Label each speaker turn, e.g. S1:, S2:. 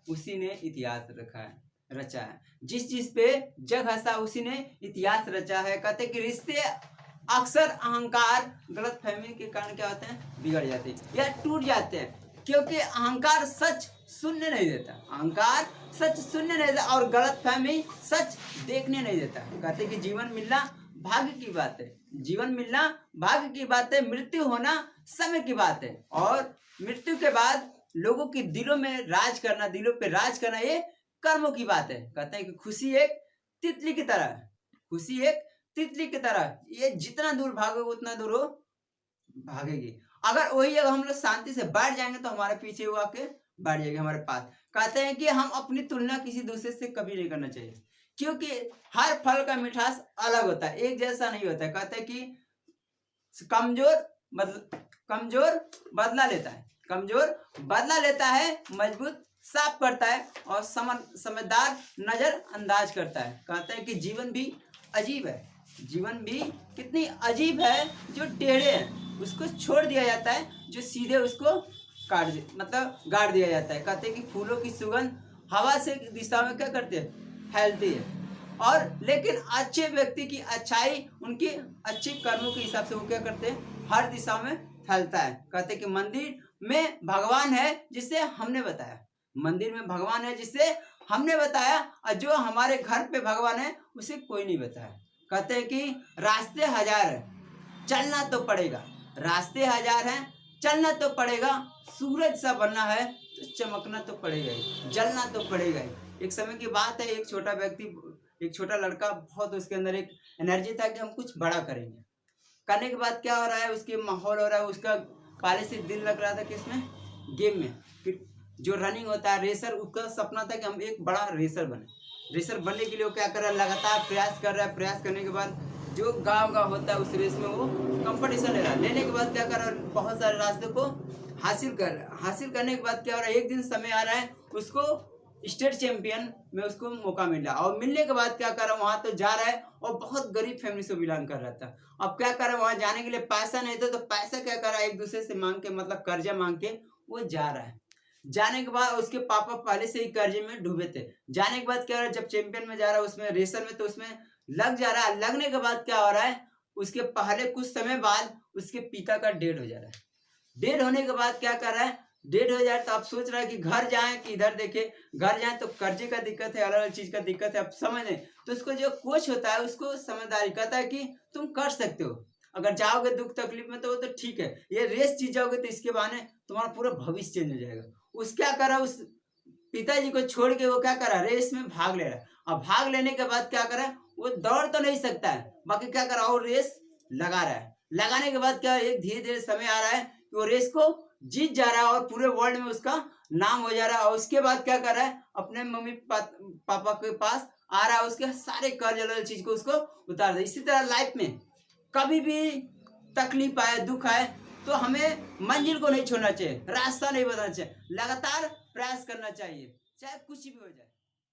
S1: उसी ने इतिहास रचा है। जिस चीज पे जग हंसा उसी ने इतिहास रचा है। कहते हैं कि रिश्ते अक्सर अहंकार गलतफहमी के कारण क्या होते हैं, बिगड़ जाते हैं या टूट जाते हैं, क्योंकि अहंकार सच सुनने नहीं देता। अहंकार सच सुनने नहीं देता और गलतफहमी सच देखने नहीं देता। कहते हैं कि जीवन मिलना भाग्य की बात है, जीवन मिलना भाग्य की बात है, मृत्यु होना समय की बात है। और मृत्यु के बाद लोगों की दिलों में राज करना, दिलों पे राज करना, ये कर्मों की बात है। कहते हैं कि खुशी एक तितली की तरह है, खुशी एक तितली की तरह, ये जितना दूर भागोगे उतना दूर वो भागेगी। अगर वही जगह हम लोग शांति से बैठ जाएंगे तो हमारे पीछे वो आके बैठ जाएगी हमारे पास। कहते हैं कि हम अपनी तुलना किसी दूसरे से कभी नहीं करना चाहिए, क्योंकि हर फल का मिठास अलग होता है, एक जैसा नहीं होता है। कहते हैं कि कमजोर बदला लेता है, कमजोर बदला लेता है, मजबूत साफ करता है और समझदार नजर अंदाज करता है। कहते हैं कि जीवन भी अजीब है, जीवन भी कितनी अजीब है। जो टेढ़े हैं उसको छोड़ दिया जाता है, जो सीधे उसको गाड़ दिया जाता है। कहते हैं कि फूलों की सुगंध हवा से दिशा में क्या करती है, फैलती है। और लेकिन अच्छे व्यक्ति की अच्छाई उनके अच्छे कर्मों के हिसाब से वो क्या करते हैं, हर दिशा में फैलता है। कहते हैं कि मंदिर में भगवान है जिसे हमने बताया, मंदिर में भगवान है जिसे हमने बताया, और जो हमारे घर पे भगवान है उसे कोई नहीं बताया। कहते हैं कि रास्ते हजार है, चलना तो पड़ेगा, रास्ते हजार हैं, चलना तो पड़ेगा। सूरज सा बनना है तो चमकना तो पड़ेगा ही, जलना तो पड़ेगा ही। एक समय की बात है, एक छोटा व्यक्ति, एक छोटा लड़का, बहुत उसके अंदर एक एनर्जी था कि हम कुछ बड़ा करेंगे। करने के बाद क्या हो रहा है, उसके माहौल हो रहा है, उसका पहले से दिल लग रहा था कि इसमें गेम में कि जो रनिंग होता है, रेसर, उसका सपना था कि हम एक बड़ा रेसर बने। रेसर बनने के लिए वो क्या कर रहा है, लगातार प्रयास कर रहा है। प्रयास करने के बाद जो गाँव होता है उस रेस में वो कंपटीशन ले रहा है। लेने के बाद क्या कर रहा है, बहुत सारे रास्ते को हासिल करने के बाद क्या हो रहा है, एक दिन समय आ रहा है उसको स्टेट चैंपियन में उसको मौका मिला। और मिलने के बाद क्या कर रहा है, वहां तो जा रहा है और बहुत गरीब फैमिली से बिलोंग कर रहा था। अब क्या कर रहा है, वहां जाने के लिए पैसा नहीं था, तो पैसा क्या कर रहा है, एक दूसरे से मांग के, मतलब कर्जा मांग के वो जा रहा है। जाने के बाद उसके पापा पहले से ही कर्जे में डूबे थे। जाने के बाद क्या हो रहा है, जब चैंपियन में जा रहा है उसमें रेसर में, तो उसमें लग जा रहा है। लगने के बाद क्या हो रहा है, उसके पहले कुछ समय बाद उसके पिता का डेड हो जा रहा है। डेड होने के बाद क्या कर रहा है, डेड हो जाए तो आप सोच रहा है कि घर जाए कि इधर देखे। घर जाए तो कर्जे का दिक्कत है, अलग अलग चीज का दिक्कत है, आप समझ लें। तो उसको जो कोच होता है उसको समझदारी कहता है कि तुम कर सकते हो, अगर जाओगे दुख तकलीफ में तो वो तो ठीक है, ये रेस जीत जाओगे तो इसके बहाने तुम्हारा पूरा भविष्य चेंज हो जाएगा। उस क्या करा, उस पिताजी को छोड़ के वो क्या करा, रेस में भाग ले रहा है। अब भाग लेने के बाद क्या करा, वो दौड़ तो नहीं सकता है, बाकी क्या करा, और रेस लगा रहा है। लगाने के बाद क्या, एक धीरे धीरे समय आ रहा है कि वो रेस को जीत जा रहा है और पूरे वर्ल्ड में उसका नाम हो जा रहा है। और उसके बाद क्या कर रहा है, अपने मम्मी पापा के पास आ रहा है, उसके सारे कर्ज वाले चीज को उसको उतार दे। इसी तरह लाइफ में कभी भी तकलीफ आए, दुख आए, तो हमें मंजिल को नहीं छोड़ना चाहिए, रास्ता नहीं बदलना चाहिए, लगातार प्रयास करना चाहिए, चाहे कुछ भी हो जाए।